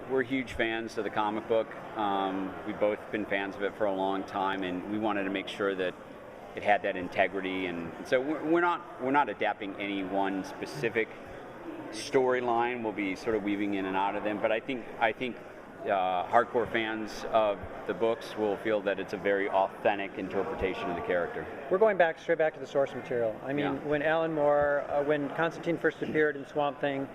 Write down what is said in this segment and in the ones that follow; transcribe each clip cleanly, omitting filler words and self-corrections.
we're huge fans of the comic book. We've both been fans of it for a long time, and we wanted to make sure that it had that integrity. And so we're not adapting any one specific storyline. We'll be sort of weaving in and out of them. But I think hardcore fans of the books will feel that it's a very authentic interpretation of the character. We're going straight back to the source material. I mean, when Alan Moore, when Constantine first appeared in Swamp Thing,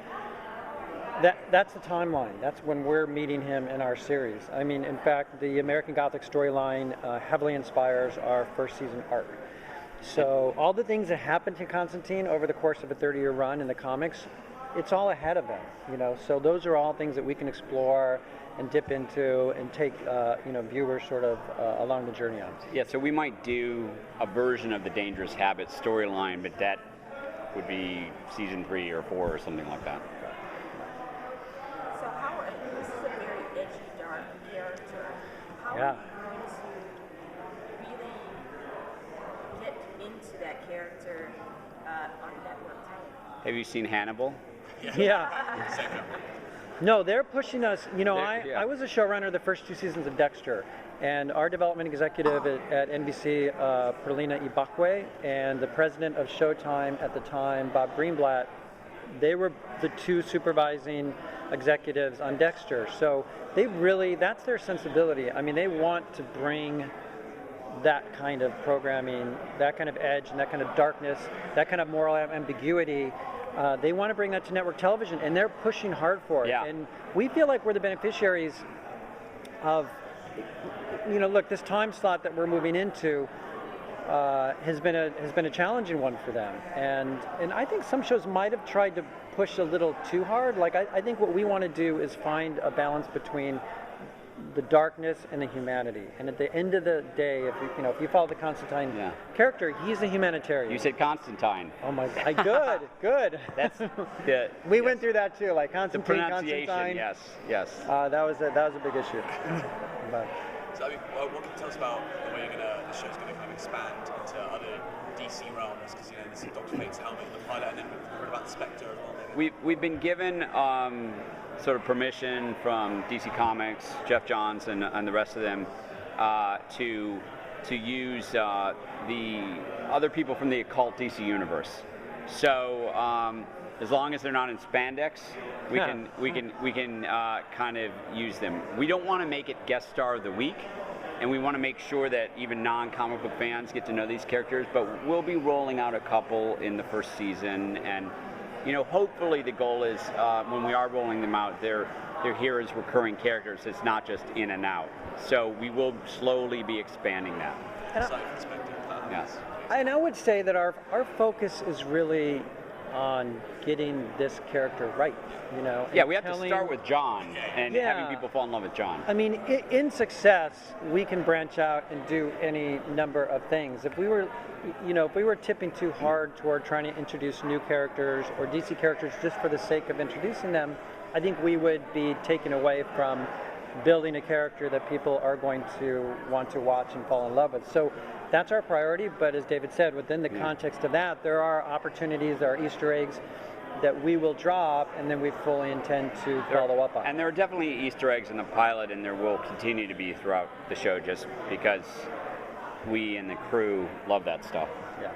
that's the timeline. That's when we're meeting him in our series. I mean, in fact, the American Gothic storyline heavily inspires our first season arc. So all the things that happened to Constantine over the course of a 30-year run in the comics, it's all ahead of them, you know. So those are all things that we can explore and dip into and take, viewers sort of along the journey on. Yeah, so we might do a version of the Dangerous Habits storyline, but that would be season 3 or 4 or something like that. So this is a very edgy, dark character. How are you going to really get into that character on network television? Have you seen Hannibal? Yeah. No, they're pushing us. You know, I was a showrunner the first 2 seasons of Dexter, and our development executive at NBC, Perlina Ibakwe, and the president of Showtime at the time, Bob Greenblatt, they were the 2 supervising executives on Dexter. So that's their sensibility. I mean, they want to bring that kind of programming, that kind of edge, and that kind of darkness, that kind of moral ambiguity. They want to bring that to network television, and they're pushing hard for it. Yeah. And we feel like we're the beneficiaries of, look, this time slot that we're moving into has been a challenging one for them. And I think some shows might have tried to push a little too hard. Like I think what we want to do is find a balance between the darkness and the humanity. And at the end of the day, if you follow the Constantine character, he's a humanitarian. You said Constantine. Oh my God, good. That's we went through that too, like Constantine, the pronunciation. Constantine. Yes. That was a big issue. But. So I mean, what can you tell us about the way the show's going to kind of expand into other DC realms? Because this is Dr. Fate's helmet, the pilot, and then we've heard about the Spectre as well. Maybe. We've been given sort of permission from DC Comics, Jeff Johns, and the rest of them to use the other people from the occult DC universe. So as long as they're not in spandex, we can kind of use them. We don't want to make it guest star of the week, and we want to make sure that even non-comic book fans get to know these characters. But we'll be rolling out a couple in the first season, and hopefully the goal is when we are rolling them out, they're here as recurring characters. It's not just in and out. So we will slowly be expanding that. Yes. And I would say that our focus is really on getting this character right. Yeah, we have to start with John and having people fall in love with John. I mean, in success, we can branch out and do any number of things. If we were tipping too hard toward trying to introduce new characters or DC characters just for the sake of introducing them, I think we would be taken away from building a character that people are going to want to watch and fall in love with. So that's our priority, but as David said, within the context of that, there are opportunities, there are Easter eggs that we will drop, and then we fully intend to follow up on. And there are definitely Easter eggs in the pilot, and there will continue to be throughout the show, just because we and the crew love that stuff. Yeah.